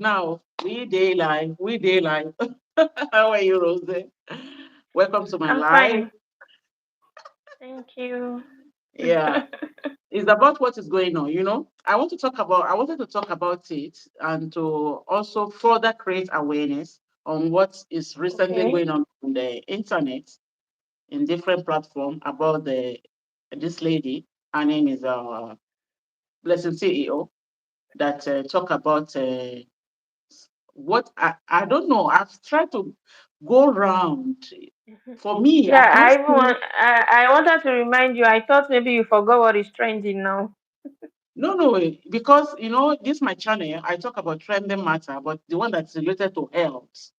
Now, we day live. How are you, Rose? Welcome to my I'm live. fine. Thank you. Yeah, it's about what is going on. I wanted to talk about it and to also further create awareness on what is recently Okay. going on the internet in different platforms about the this lady. Her name is Blessing CEO that talk about what I don't know. I've tried to go around. For me, Yeah, I've not I even seen. want, I wanted to remind you. I thought maybe you forgot what is trending now. No, no, because this my channel. I talk about trending matter, but the one that's related to health.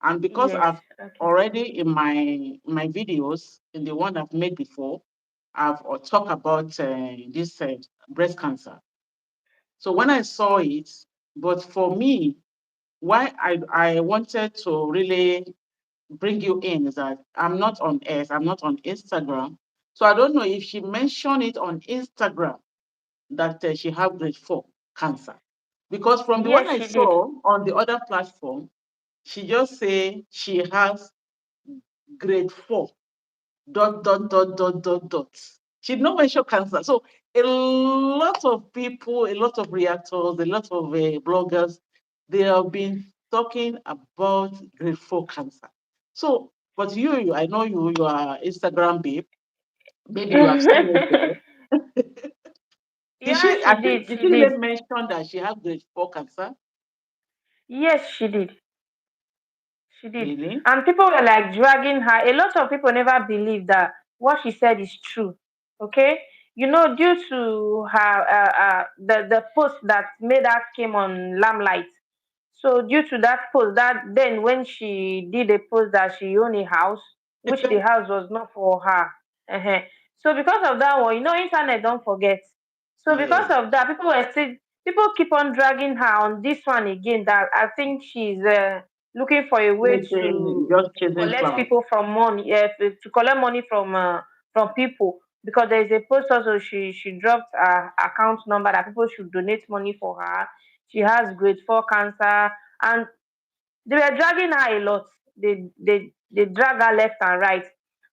And because Yes. I've Okay. already in my videos, in the one I've made before, I've talked about this breast cancer. So when I saw it, but for me, why I wanted to really bring you in is that I'm not on X, I'm not on Instagram. So I don't know if she mentioned it on Instagram that she have grade 4 cancer. Because from the one Yes, I she did. saw on the other platform, she just say she has grade 4 dot dot dot dot dot dot. She did not mention cancer. So a lot of people, a lot of reactors, a lot of bloggers, they have been talking about grade 4 cancer. So, but I know you are Instagram babe. Maybe you have seen it there. Did Yeah, she? I she think did. did She she did. even mention that she has grade 4 cancer? Yes, she did. She did. Really? And people were like dragging her. A lot of people never believed that what she said is true. Okay? Due to her the post that made her came on Lamplight. So due to that post, that then when she did a post that she owned a house, which the house was not for her. uh So because of that one, internet don't forget. So because Yes. of that, people keep on dragging her on this one again. That I think she's looking for a way Anything, to just to chasing collect cloud. people from money, to collect money from people. Because there is a post also she dropped her account number that people should donate money for her. She has grade 4 cancer, and they were dragging her a lot. They drag her left and right,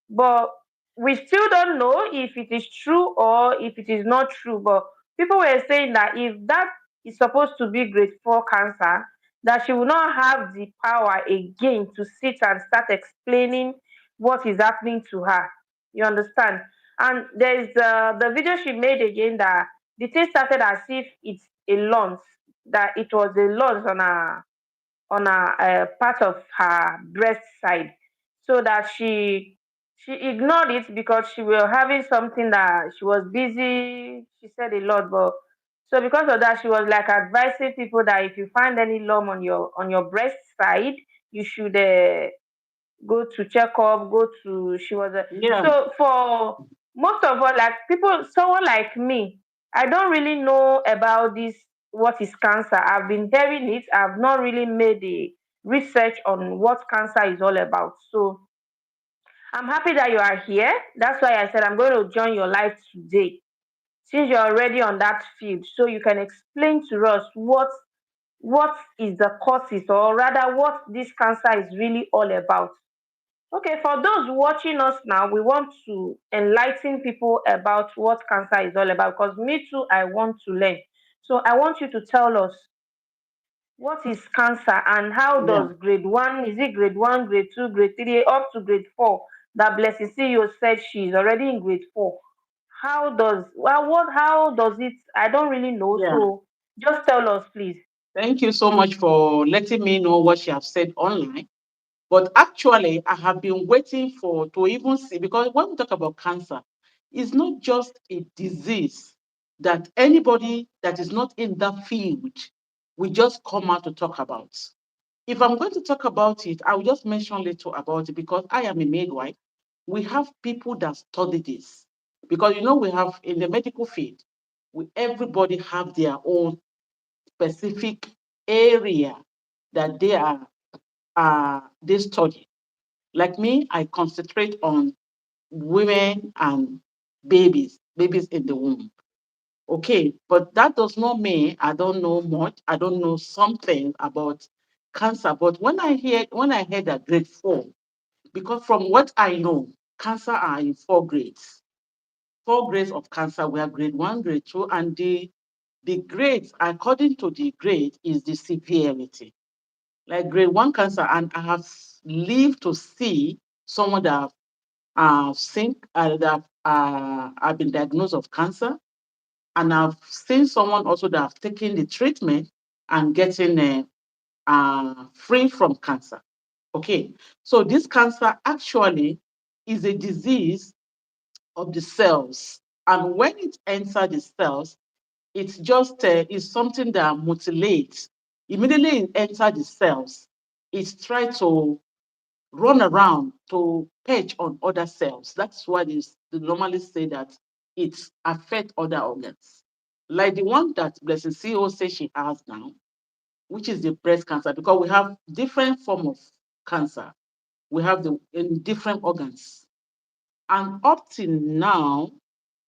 but we still don't know if it is true or if it is not true. But people were saying that if that is supposed to be grade 4 cancer, that she will not have the power again to sit and start explaining what is happening to her. You understand? And there's the video she made again, that the thing started as if it's a lunch, that it was a lunch on a part of her breast side, so that she ignored it because she was having something that she was busy. She said a lot, but so because of that, she was like advising people that if you find any lump on your breast side, you should go to check up, go to she was a, Yeah, so for most of all, like people, someone like me, I don't really know about this, what is cancer. I've been hearing it, I've not really made the research on what cancer is all about. So I'm happy that you are here. That's why I said I'm going to join your live today, since you're already on that field, so you can explain to us what is the causes, or rather what this cancer is really all about. Okay, for those watching us now, we want to enlighten people about what cancer is all about, because me too, I want to learn. So I want you to tell us what is cancer, and how yeah. does grade 1, is it grade 1, grade 2, grade 3, up to grade 4? That Blessing CEO said she's already in grade 4. How does it? I don't really know. Yeah. So just tell us, please. Thank you so much for letting me know what you have said online. But actually, I have been waiting for to even see, because when we talk about cancer, it's not just a disease that anybody that is not in that field will just come out to talk about. If I'm going to talk about it, I will just mention a little about it because I am a midwife. We have people that study this because we have in the medical field, everybody have their own specific area that they study. Like me, I concentrate on women and babies in the womb. Okay, but that does not mean I don't know much. I don't know something about cancer. But when I heard that grade 4, because from what I know, cancer are in 4 grades. 4 grades of cancer were grade 1, grade 2, and the grades, according to the grade, is the severity. Like grade 1 cancer, and I have lived to see someone that have been diagnosed of cancer, and I've seen someone also that have taken the treatment and getting free from cancer. Okay, so this cancer actually is a disease of the cells, and when it enters the cells, it's just is something that mutilates. Immediately it enters the cells, it tries to run around to perch on other cells. That's why they normally say that it affects other organs. Like the one that Blessing CEO says she has now, which is the breast cancer, because we have different form of cancer. We have the in different organs. And up till now,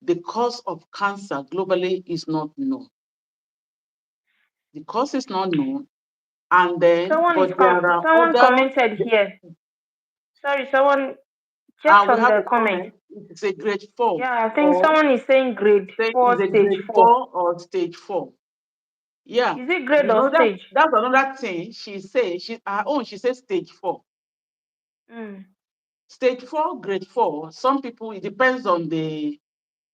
the cause of cancer globally is not known. The cause is not known, and then, but there are Someone other, commented here. Sorry, someone check we from have the a comment. comment, it's a grade 4, Yeah, I think or someone is saying grade say it's 4, a stage grade 4. 4 or stage 4. Yeah, Is it grade or that stage? that's another thing she says. She her own, she says stage 4. Mm. Stage 4, grade 4. Some people, it depends on the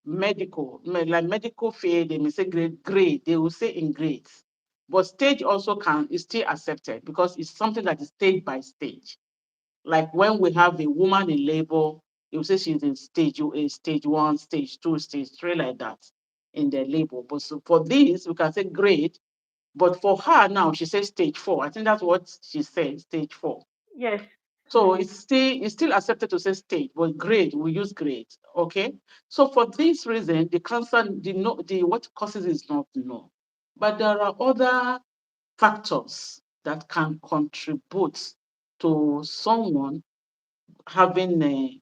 like medical field, they may say grade, they will say in grades. But stage also is still accepted because it's something that is stage by stage. Like when we have a woman in labor, they will say she's in stage 1, stage 2, stage 3, like that in the labor. But so for this, we can say grade. But for her now, she says stage 4. I think that's what she said, stage 4. Yes. So Mm. it's still accepted to say stage, but grade, we use grade. Okay. So for this reason, the cancer, the what causes is not known. But there are other factors that can contribute to someone having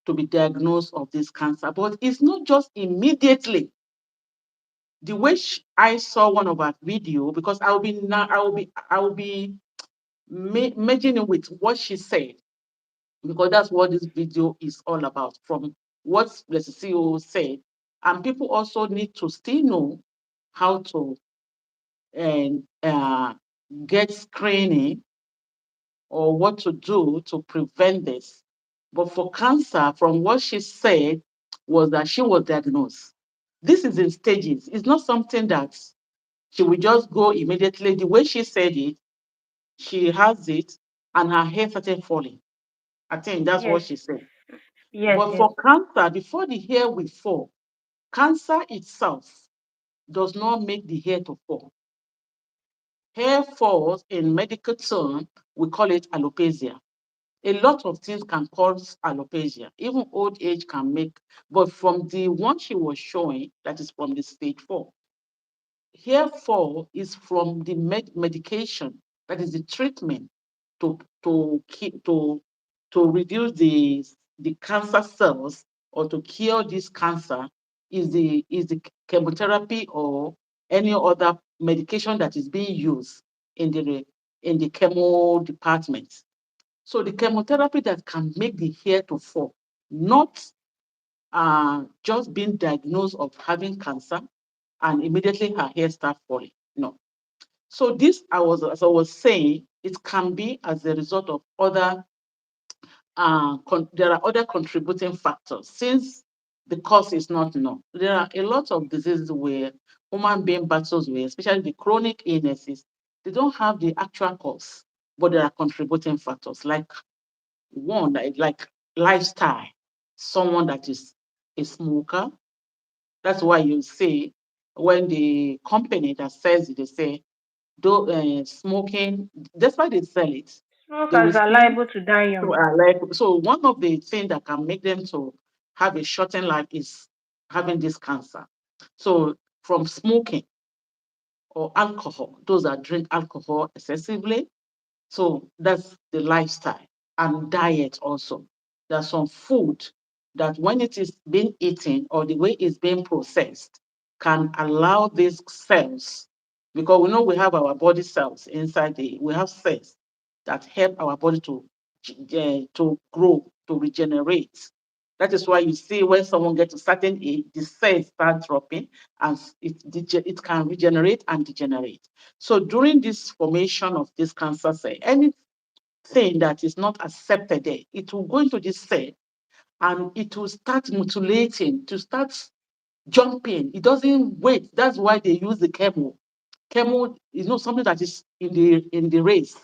to be diagnosed of this cancer. But it's not just immediately. The way I saw one of her video, because I will be merging it with what she said, because that's what this video is all about. From what the CEO said, and people also need to still know how to and get screening or what to do to prevent this. But for cancer, from what she said, was that she was diagnosed. This is in stages. It's not something that she will just go immediately. The way she said it, she has it, and her hair started falling. I think that's what Yes. she said. Yes, But yes. for cancer, before the hair will fall, cancer itself does not make the hair to fall. Hair falls in medical term, we call it alopecia. A lot of things can cause alopecia. Even old age can make, but from the one she was showing, that is from the stage 4, hair fall is from the medication, that is the treatment to keep to reduce the cancer cells or to cure this cancer, is the chemotherapy or any other medication that is being used in the chemo department. So the chemotherapy that can make the hair to fall, not just being diagnosed of having cancer and immediately her hair start falling. No. So this, as I was saying, it can be as a result of other, there are other contributing factors. Since the cause is not known, there are a lot of diseases where human being battles with, especially the chronic illnesses, they don't have the actual cause, but there are contributing factors, like one, like lifestyle. Someone that is a smoker, that's why you see when the company that sells it, they say, though smoking, that's why they sell it. They will Smokers are still liable to die young. like, so one of the things that can make them to have a shortened life is having this cancer. So from smoking or alcohol, those that drink alcohol excessively, so that's the lifestyle and diet also. There's some food that when it is being eaten or the way it's being processed, can allow these cells, because we know we have our body cells inside we have cells that help our body to grow, to regenerate. That is why you see when someone gets to a certain age, the cells start dropping and it can regenerate and degenerate. So during this formation of this cancer cell, anything that is not accepted there, it will go into this cell and it will start mutilating, to start jumping. It doesn't wait. That's why they use the chemo. Chemo is not something that is in the race,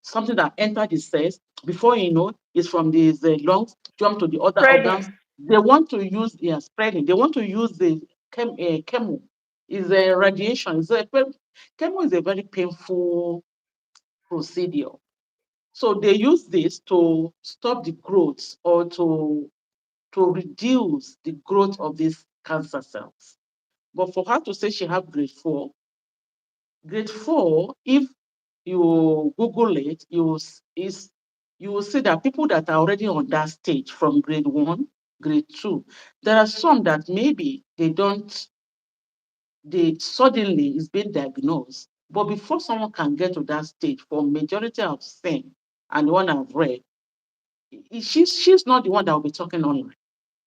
something that entered the cells before you know it's from the lungs jump to the other organs. Spreading. They want to use spreading. They want to use the chemo. Is a radiation. Chemo is a very painful procedure. So they use this to stop the growth or to reduce the growth of these cancer cells. But for her to say she have grade four, if you Google it, you will see that people that are already on that stage from grade one, grade two, there are some that maybe they suddenly is being diagnosed. But before someone can get to that stage, for majority I've seen and the one I've read, she's not the one that will be talking online.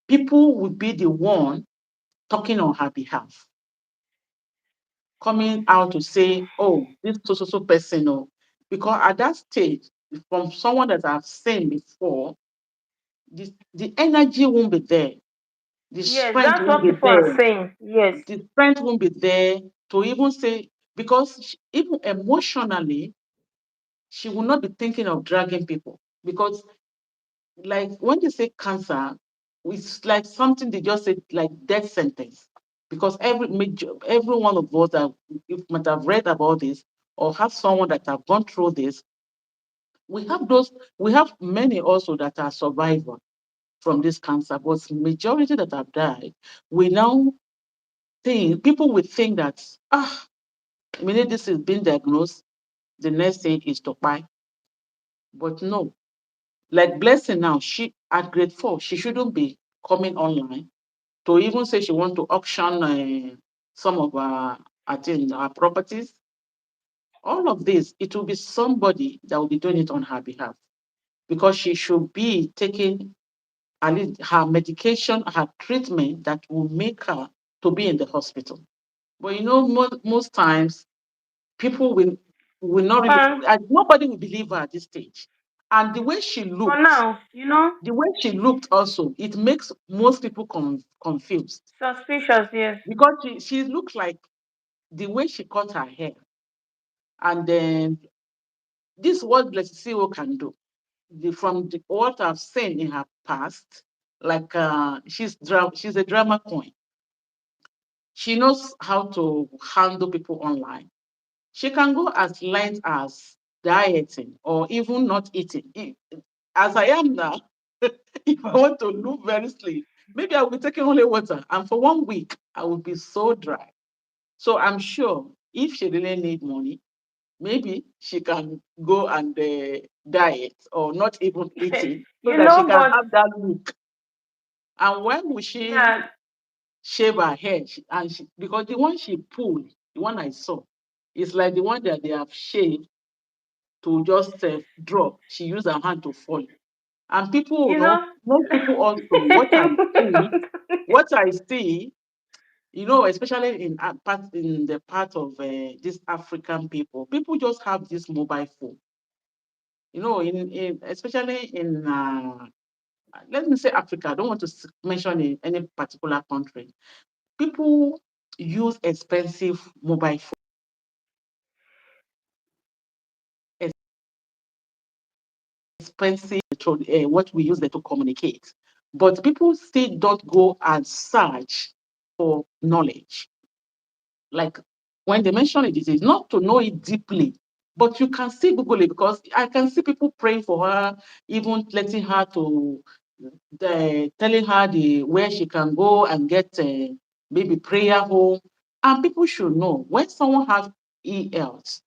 People will be the one talking on her behalf, coming out to say, oh, this so person, oh, because at that stage, from someone that I've seen before, the energy won't be there, the Yes, strength that's won't what be people are there, saying. Yes. the strength won't be there to even say, because even emotionally, she will not be thinking of dragging people. Because, like, when they say cancer, it's like something they just say, like death sentence. Because every one of us that you might have read about this or have someone that have gone through this, we have many also that are survivors from this cancer, but majority that have died, we now people will think that, immediately this is being diagnosed, the next thing is to buy. But no, like Blessing now, she at grade four, she shouldn't be coming online to even say she want to auction some of her, I think, her properties. All of this, it will be somebody that will be doing it on her behalf, because she should be taking at least her medication, her treatment that will make her to be in the hospital. But most times people will not really, Um, nobody will believe her at this stage. And for now, the way she looked also, it makes most people confused, suspicious. Yes. because she looks like the way she cut her hair. And then this is what Blessed CEO can do. What I've seen in her past, like she's a drama queen. She knows how to handle people online. She can go as light as dieting or even not eating. As I am now, if I want to look very slim, maybe I will be taking only water, and for 1 week I will be so dry. So I'm sure if she really need money, maybe she can go and diet or not even eating, so that she can But have that look. And when will she yeah, shave her hair? Because the one she pulled, the one I saw, is like the one that they have shaved to just drop. She used her hand to follow. And people, you know. most people also, what I see, especially in the part of these African people just have this mobile phone. Especially in let me say Africa. I don't want to mention in any particular country. People use expensive mobile phone, expensive what we use there to communicate. But people still don't go and search for knowledge. Like when they mention it is not to know it deeply, but you can still Google it, because I can see people praying for her, even letting her to telling her the where she can go and get maybe prayer home. And people should know when someone has e-health,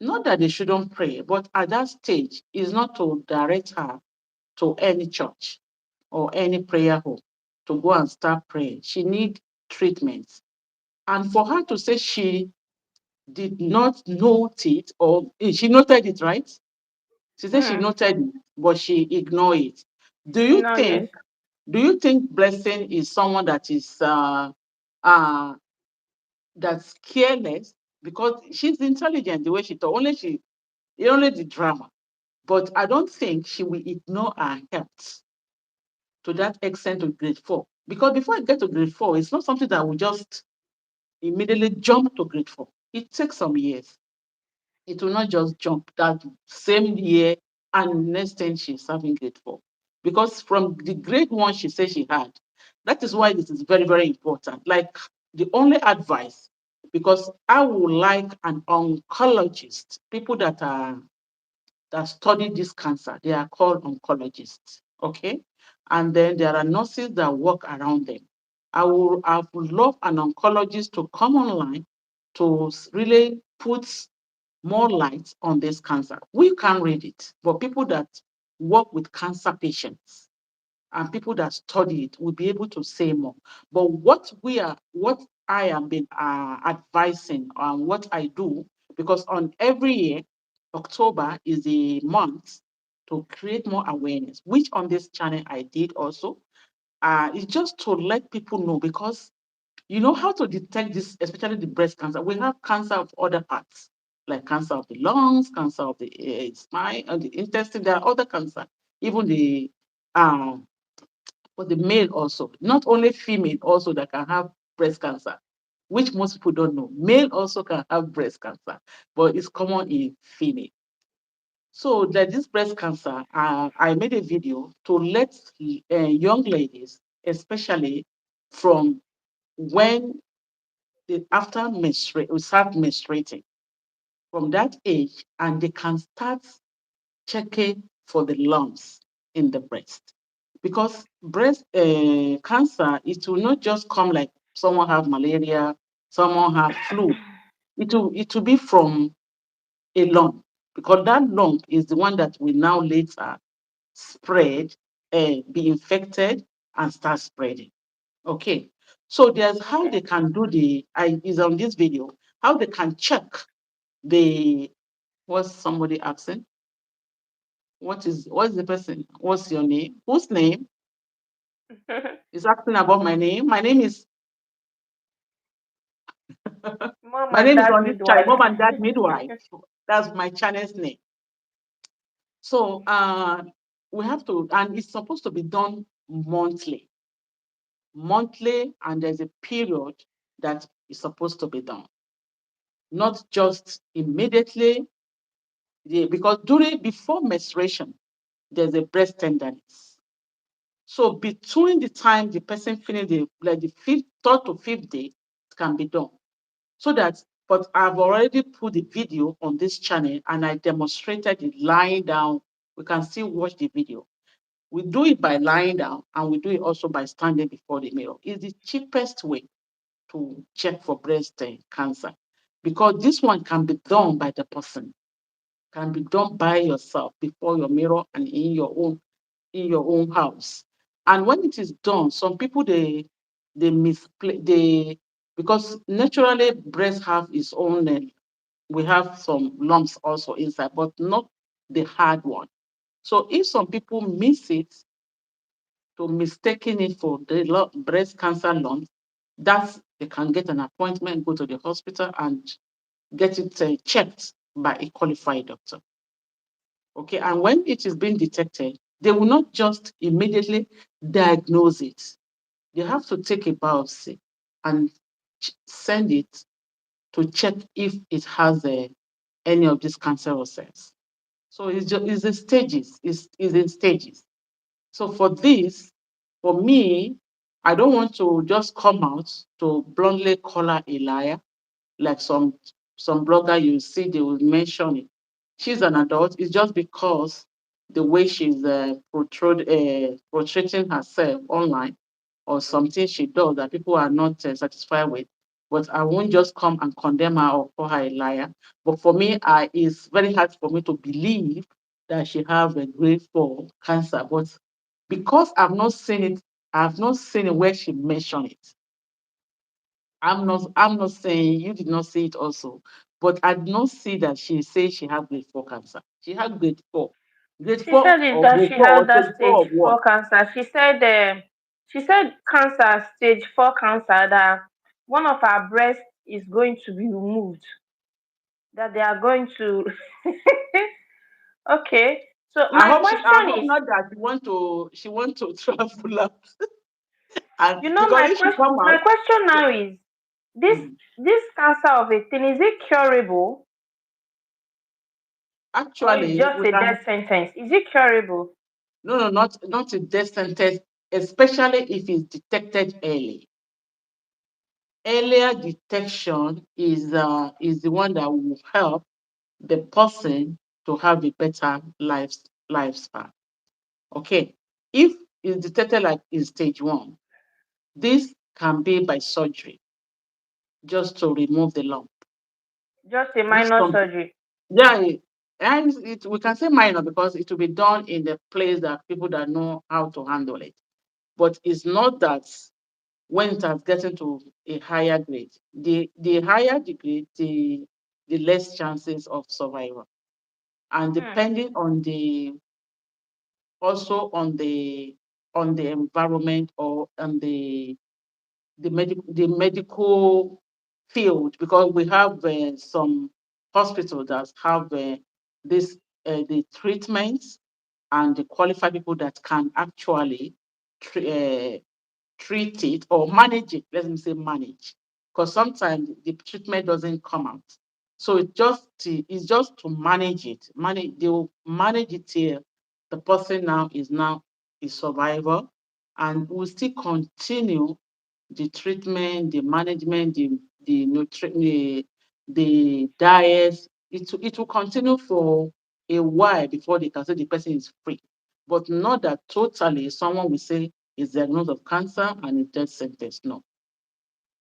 not that they shouldn't pray, but at that stage is not to direct her to any church or any prayer home to go and start praying. She need treatment. And for her to say she did not note it, or she noted it, right? She said she Hmm. noted it, but she ignored it. Do you No, yes. think do you think Blessing is someone that is uh that's careless? Because she's intelligent the way she thought, only the drama. But I don't think she will ignore her health to that extent to grade four. Because before I get to grade four, it's not something that will just immediately jump to grade four. It takes some years. It will not just jump that same year and next thing she's having grade four. Because from the grade one she said she had, that is why this is very, very important. Like the only advice, because I would like an oncologist, people that study this cancer, they are called oncologists. Okay. And then there are nurses that work around them. I would love an oncologist to come online to really put more light on this cancer. We can read it, but people that work with cancer patients and people that study it will be able to say more. But what I am been advising on what I do, because on every year, October is a month to create more awareness, which on this channel I did also. It's just to let people know because you know how to detect this, especially the breast cancer. We have cancer of other parts, like cancer of the lungs, cancer of the spine, and the intestine. There are other cancer, even the um, for the male also, not only female also that can have breast cancer, which most people don't know. Male also can have breast cancer, but it's common in female. So that this breast cancer, I made a video to let young ladies, especially from when after menstruate, we start menstruating from that age, and they can start checking for the lumps in the breast. Because breast cancer, it will not just come like someone have malaria, someone have flu. It will be from a lump, because that lump is the one that will now later spread, be infected, and start spreading. Okay. So there's how Okay. they can do I is on this video, how they can check the, what's somebody asking? What's the person? What's your name? Whose name is asking about my name? My name is Mom my and name is dad on this child, midwife. mom and dad midwife. That's my channel's name. So we have to, and it's supposed to be done monthly, and there's a period that is supposed to be done, not just immediately. Because before menstruation, there's a breast tenderness. So between the time the person finish the fifth, third to fifth day, it can be done. So that, but I've already put the video on this channel and I demonstrated it lying down. We can still watch the video. We do it by lying down and we do it also by standing before the mirror. It's the cheapest way to check for breast cancer, because this one can be done by the person, can be done by yourself before your mirror and in your own house. And when it is done, some people they misplay they because naturally breast have its own. We have some lumps also inside, but not the hard one. So if some people miss it to mistaking it for the breast cancer lumps, that's they can get an appointment, go to the hospital, and get it checked by a qualified doctor. Okay, and when it is being detected, they will not just immediately diagnose it. They have to take a biopsy and send it to check if it has any of these cancerous cells. So it's in stages. It's in stages. So for this, for me, I don't want to just come out to bluntly call her a liar, like some blogger you see they will mention it. She's an adult. It's just because the way she's portraying herself online, or something she does that people are not satisfied with. But I won't just come and condemn her or call her a liar. But for me, it's very hard for me to believe that she have a grade 4 cancer. But because I've not seen it where she mentioned it. I'm not saying you did not see it also, but I did not see that she said she had grade 4 cancer. She had grade 4. Grade She 4 said it or that grade she 4 or had that stage 4 stage of what? four cancer. She said cancer, stage four cancer, that one of her breasts is going to be removed. That they are going to. Okay. So my I question hope is, not that she want to travel out. And you know, because if she come my out, question yeah, now is this mhm. this cancer of a thing, is it curable or is Actually just we a can, death sentence? Is it curable? no, no, not a death sentence, especially if it's detected early. Earlier detection is the one that will help the person to have a better lifespan. Okay. If it's detected like in stage 1, this can be by surgery just to remove the lump, Just a which minor some, surgery. yeah, and we can say minor because it will be done in the place that people that know how to handle it. But it's not that when it has gotten to a higher grade, the higher the grade, the less chances of survival. And Hmm. depending on the, also on the environment or on the medical field, because we have some hospitals that have this the treatments and the qualified people that can actually tre- treat it or manage it. Let me say manage, because sometimes the treatment doesn't come out. So it's just to manage it. They will manage it till the person now is a survivor, and will still continue the treatment, the management, the diet. It will continue for a while before they can say the person is free. But not that totally someone will say is diagnosed of cancer and is death sentence. No,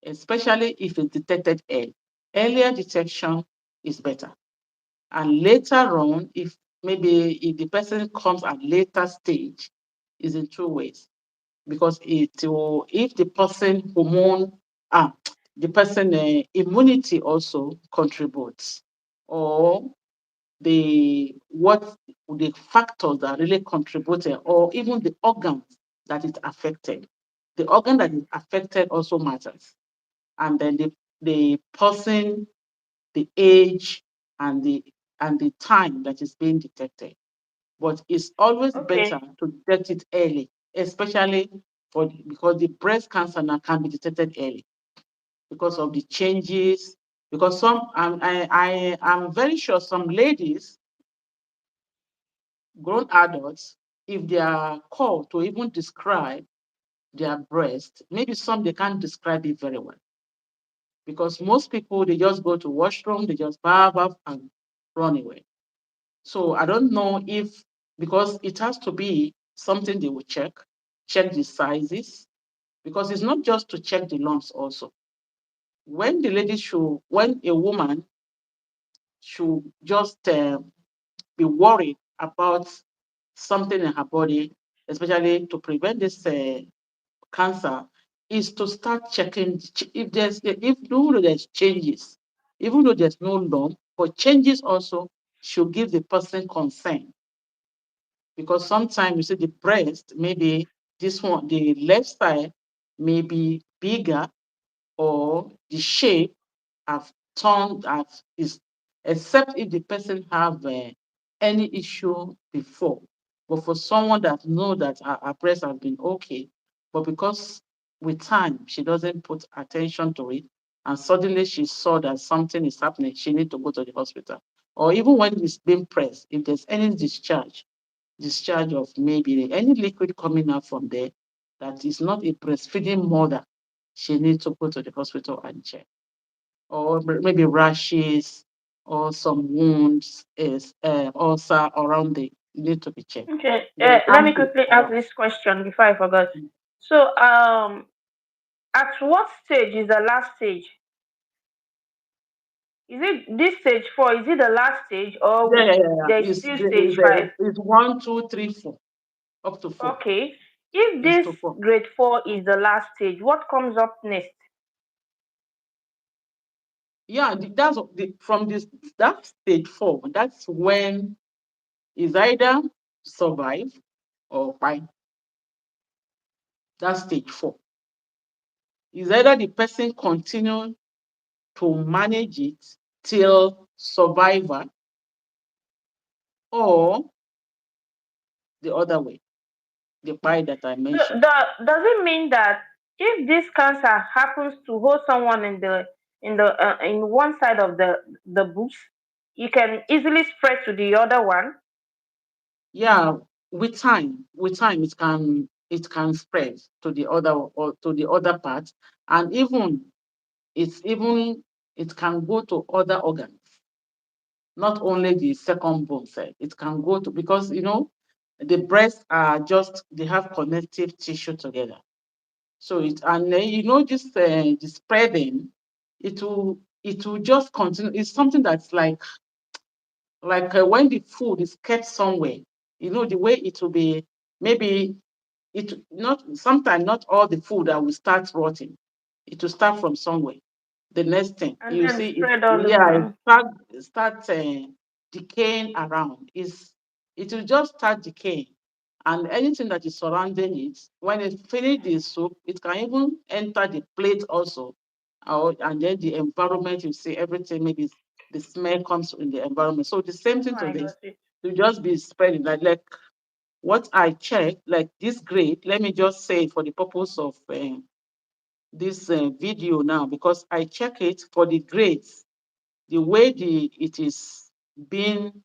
especially if it's detected early. Earlier detection is better. And later on, if maybe if the person comes at later stage, is in two ways. Because it will, if the person hormone, ah, the person immunity also contributes, or what the factors that really contributed, or even the organs that is affected. The organ that is affected also matters. And then the person, the age, and the time that is being detected. But it's always better Okay. to detect it early, especially because the breast cancer now can be detected early because of the changes. Because I am very sure some ladies, grown adults, if they are called to even describe their breast, maybe some they can't describe it very well. Because most people they just go to washroom, they just bath and run away. So I don't know if, because it has to be something they will check the sizes, because it's not just to check the lumps also. When a woman should just be worried about something in her body, especially to prevent this cancer, is to start checking if even though there's changes, even though there's no lump, but changes also should give the person concern, because sometimes you see the breast, maybe this one, the left side may be bigger, or the shape have turned have is, except if the person have any issue before. But for someone that know that her breast has been okay, but because with time she doesn't put attention to it, and suddenly she saw that something is happening, she need to go to the hospital. Or even when it's being pressed, if there's any discharge of maybe any liquid coming out from there that is not a breastfeeding mother, she needs to go to the hospital and check. Or maybe rashes or some wounds is ulcer around the need to be checked. Okay. But it Let me can't be quickly ask around. this question before I forget. So, at what stage is the last stage? Is it this stage four? Is it the last stage, Yeah, or yeah, yeah, yeah. there's still stage five? It's 1, 2, 3, 4, up to 4. Okay. If It's this to 4. grade four is the last stage, what comes up next? Yeah, from this that stage 4. That's when is either survive or die. That's stage 4. Is either the person continue to manage it till survival, or the other way, the pie that I So mentioned. does it mean that if this cancer happens to hold someone in one side of the boobs, you can easily spread to the other one? Yeah, with time it can spread to the other, or to the other part, and even it can go to other organs, not only the second bone cell. It can go to, because the breasts are just, they have connective tissue together. So and then just the spreading, it will just continue. It's something that's like when the food is kept somewhere, the way it will be. Maybe it not sometimes, not all the food that will start rotting. It will start from somewhere. The next thing And you then see it, spread all yeah, around. start decaying around. It will just start decaying, and anything that is surrounding it, when it finish the soup, it can even enter the plate also. And then the environment, you see everything, maybe the smell comes in the environment. So the same Oh, thing to I this, got it. to just be spreading like what I checked, like this grade. Let me just say, for the purpose of this video now, because I check it for the grades, the way it is being.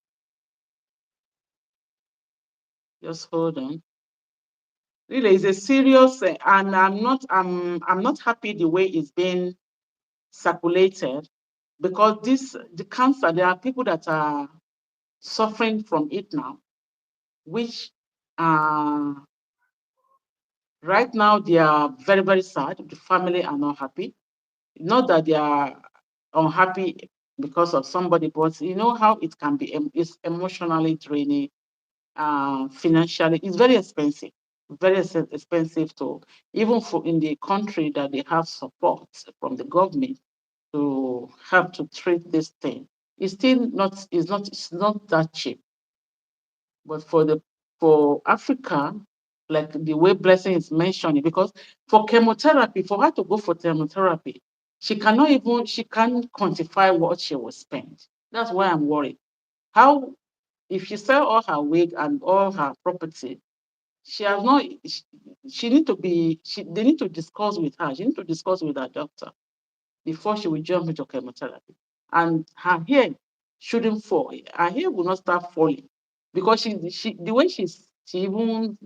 Just hold on. Really, it's a serious, and I'm not happy the way it's being circulated, because the cancer. There are people that are suffering from it now, which uh, right now they are very, very sad. The family are not happy. Not that they are unhappy because of somebody, but you know how it can be. It's emotionally draining, financially. It's very expensive, very expensive to, even for in the country that they have support from the government to have to treat this thing. It's still not. It's not that cheap. But for Africa, like the way Blessing is mentioning, because for chemotherapy, for her to go for chemotherapy, she can't quantify what she will spend. That's why I'm worried. How, if she sell all her wig and all her property, she has not she need to be she they need to discuss with her. She need to discuss with her doctor before she will jump into chemotherapy. And her hair shouldn't fall. Her hair will not start falling, because the way she even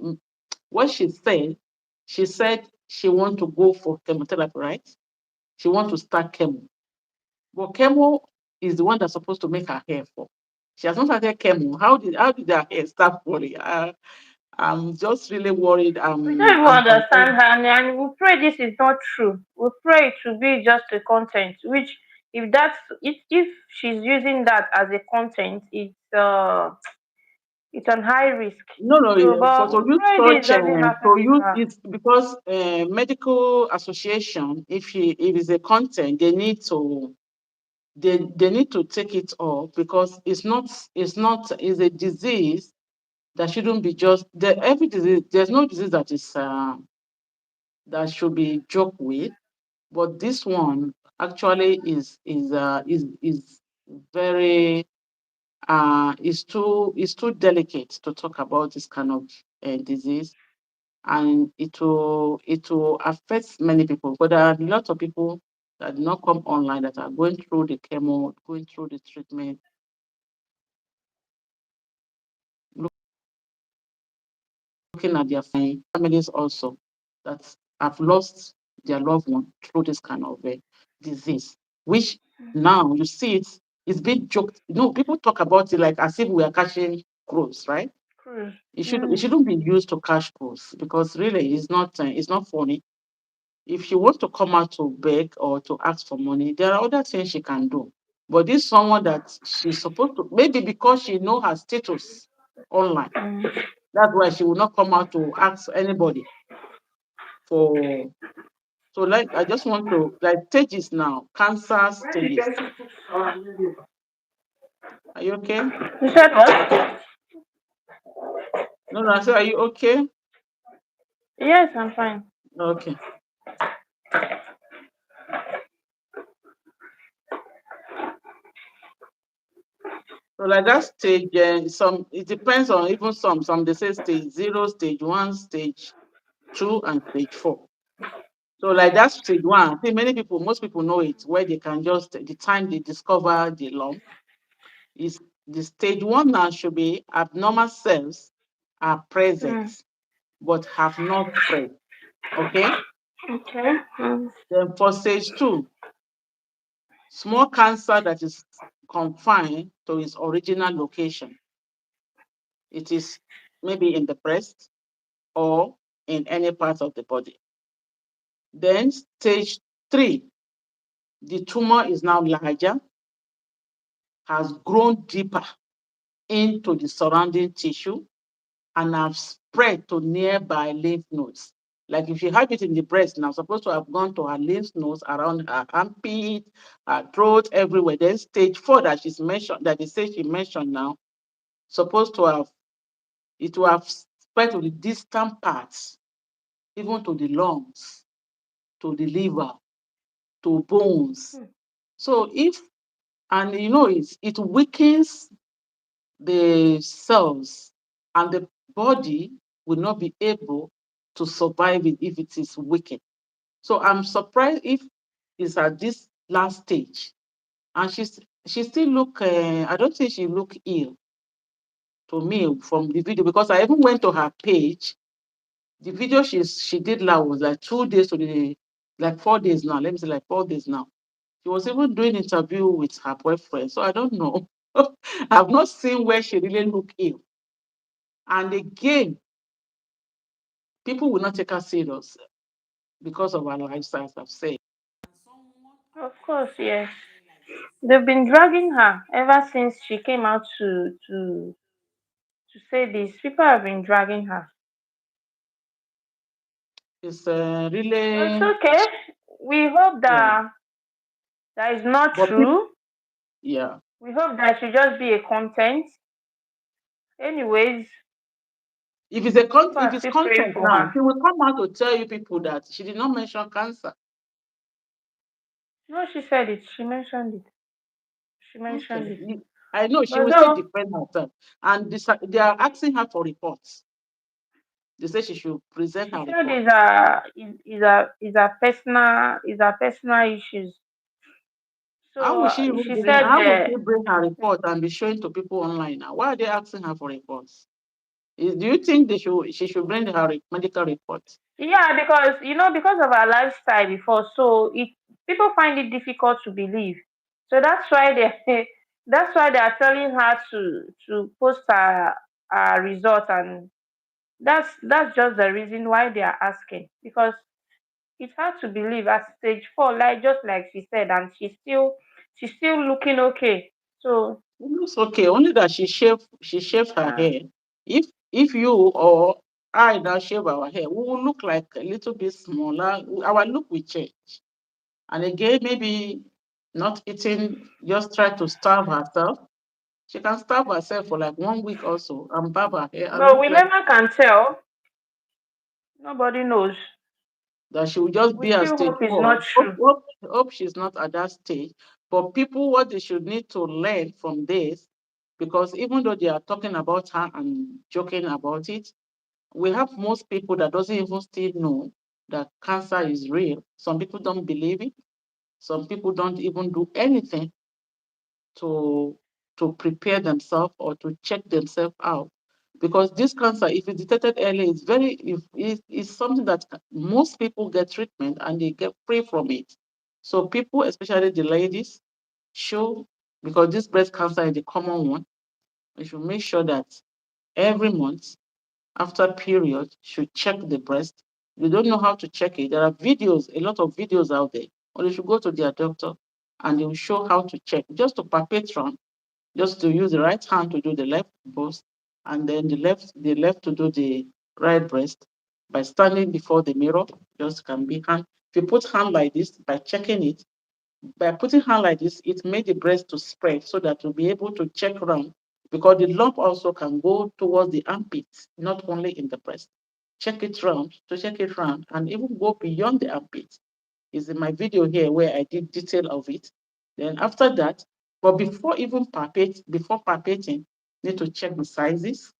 what she said she want to go for chemotherapy, right? She want to start chemo. But chemo is the one that's supposed to make her hair fall. She has not started chemo. How did her hair start falling? I'm just really worried. We don't even I'm concerned. understand her, and we pray this is not true. We pray it to be just a content, which if she's using that as a content, it's on high risk. No, no, So, for but to we use pray this such doesn't happen to with use her. it, because medical association, if it's a content, they need to take it off, because it's a disease that shouldn't be just there. Every disease, there's no disease that should be joked with, but this one actually is very is too delicate to talk about this kind of disease, and it will affect many people. But there are a lot of people that do not come online, that are going through the chemo, going through the treatment, looking at their families also, that have lost their loved one through this kind of disease, which now you see it's being joked. People talk about it like as if we are catching crows, right? Cruise. It shouldn't be used to catch crows, because really it's not funny. If she wants to come out to beg or to ask for money, there are other things she can do. But this someone that she's supposed to, maybe because she know her status online, Mm. that's why she will not come out to ask anybody for So like I just want to like stages now, cancer stages. Are you okay? You said what? No, no, I said, are you okay? Yes, I'm fine. Okay. So like that stage, some it depends on even some they say stage zero, stage one, stage two, and stage four. So like that stage one, I think most people know it, where they can just the time they discover the lump is the stage one now should be abnormal cells are present Mm. but have not spread. Okay. Okay. Then for stage two, small cancer that is confined to its original location. It is maybe in the breast or in any part of the body. Then stage three, the tumor is now larger, has grown deeper into the surrounding tissue, and have spread to nearby lymph nodes. Like if you have it in the breast now, supposed to have gone to her lymph nodes around her armpit, her throat, everywhere. Then stage four that she's mentioned, that they say she mentioned now, supposed to have it will have spread to the distant parts, even to the lungs, to the liver, to bones. Mm. So if and you know it weakens the cells, and the body will not be able to survive it if it is weakened. So I'm surprised if it's at this last stage, and she still look. I don't think she look ill to me from the video, because I even went to her page. The video she did now was like 2 days to the like 4 days now. Let me say like 4 days now. She was even doing interview with her boyfriend. So I don't know. I've not seen where she really look ill. And again, people will not take her serious because of her lifestyle, as I've said. Of course, yes. They've been dragging her ever since she came out to say this. People have been dragging her. It's But it's really, okay. We hope yeah. that is not But people, true. yeah. We hope that should just be a content. Anyways, people If are it's still praying content for now, her. she will come out to tell you people that she did not mention cancer. No, she said it. She mentioned it. She Okay. mentioned it. I know she But will still though defend herself. And they are asking her for reports. They say she should present she her said report. is a personal issues. So she said How will she bring her report and be showing to people online now? Why are they asking her for reports? Do you think she should bring her medical report? yeah, because of her lifestyle before, so it people find it difficult to believe. So that's why they are telling her to post her result, and that's just the reason why they are asking, because it's hard to believe at stage four, like just like she said, and she's still looking okay. So It looks okay, only that she shaved her yeah, hair. If you or I now shave our hair, we will look like a little bit smaller. Our look will change. And again, maybe not eating, just try to starve herself. She can starve herself for like 1 week also and barb her hair and but look we like never can tell. Nobody knows. that she will just We be at still stage hope it's four. not true. Hope she's not at that stage. But people, what they should need to learn from this, because even though they are talking about her and joking about it, we have most people that doesn't even still know that cancer is real. Some people don't believe it. Some people don't even do anything to to prepare themselves or to check themselves out, because this cancer, if it's detected early, it's very if it's something that most people get treatment and they get free from it. So people, especially the ladies, should, because this breast cancer is the common one, we should make sure that every month after period should check the breast. If you don't know how to check it, there are videos, a lot of videos out there, or they should go to their doctor and they will show how to check, just to perpetrate, just to use the right hand to do the left breast, and then the left to do the right breast by standing before the mirror. Just can be hand. If you put hand like this by checking it, by putting hand like this, it made the breast to spread so that you'll be able to check around because the lump also can go towards the armpits, not only in the breast. Check it round, to check it round, and even go beyond the armpit. Is in my video here where I did detail of it. Then after that, but before even before palpating, need to check the sizes,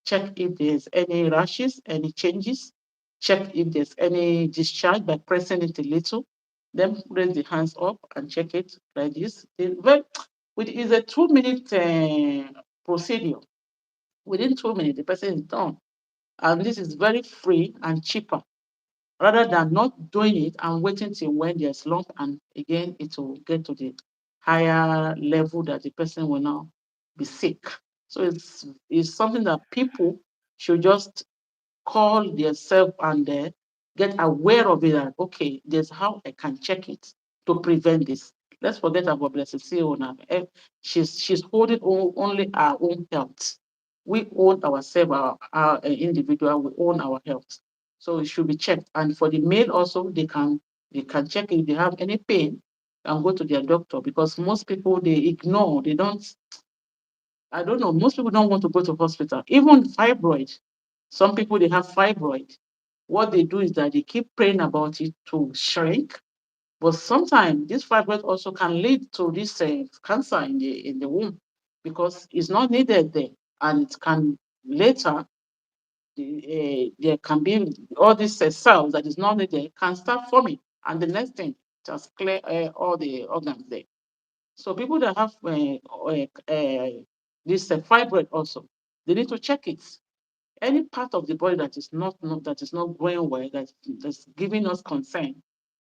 check if there's any rashes, any changes, check if there's any discharge by pressing it a little. Then raise the hands up and check it like this. It's a 2 minute procedure. Within 2 minutes, the person is done. And this is very free and cheaper rather than not doing it and waiting till when there's lump and again it will get to the higher level that the person will now be sick. So it's something that people should just call themselves and get aware of it that okay, there's how I can check it to prevent this. Let's forget about Blessed CEO now. She's holding only our own health. We own ourselves, our individual, we own our health. So it should be checked. And for the male also, they can check if they have any pain and go to their doctor because most people they ignore, they don't I don't know. Most people don't want to go to hospital. Even fibroid. Some people they have fibroid. What they do is that they keep praying about it to shrink. But sometimes this fibroid also can lead to this cancer in the womb because it's not needed there, and it can later there can be all these cells that is not needed can start forming, and the next thing just clear all the organs there. So people that have this fibroid also, they need to check it. Any part of the body that is not growing well, that's giving us concern,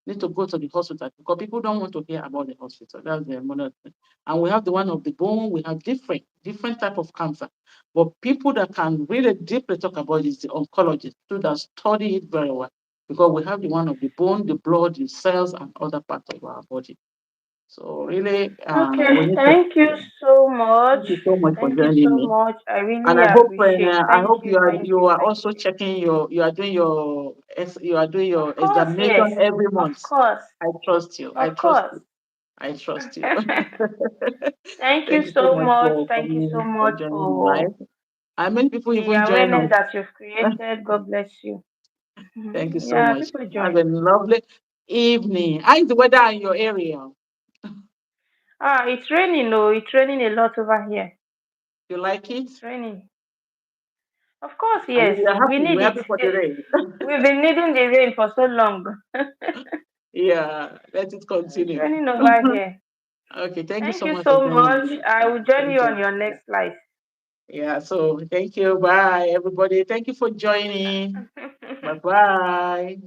need to go to the hospital because people don't want to hear about the hospital. That's the another thing. And we have the one of the bone. We have different type of cancer. But people that can really deeply talk about it is the oncologists, people that study it very well because we have the one of the bone, the blood, the cells, and other parts of our body. So really, we Okay, need to. thank you so much. Thank you so much for Thank you joining so me, much. I and really I hope appreciate. I Thank hope you, thank you you, are thank also you. checking you are doing you are doing Of your course, yes. examination every Of month. course. I trust you. I Of trust course. you. I trust you. Thank you Thank you so so much much. for Thank you so coming for much joining for live. And many people the even join awareness us. that you've created. God bless you. Thank you so Yeah, much. people Have join. a lovely evening. How is the weather in your area? Ah, it's raining, though. It's raining a lot over here. You like it? It's raining. Of course, And yes. you are We happy. need You're it. happy for the rain. We've been needing the rain for so long. Yeah, let it It's continue. raining over here. Okay, thank you Thank so you much for so joining much. me. I will join Thank you on you. your Yeah. next life. Yeah, so thank you. Bye, everybody. Thank you for joining. Bye bye.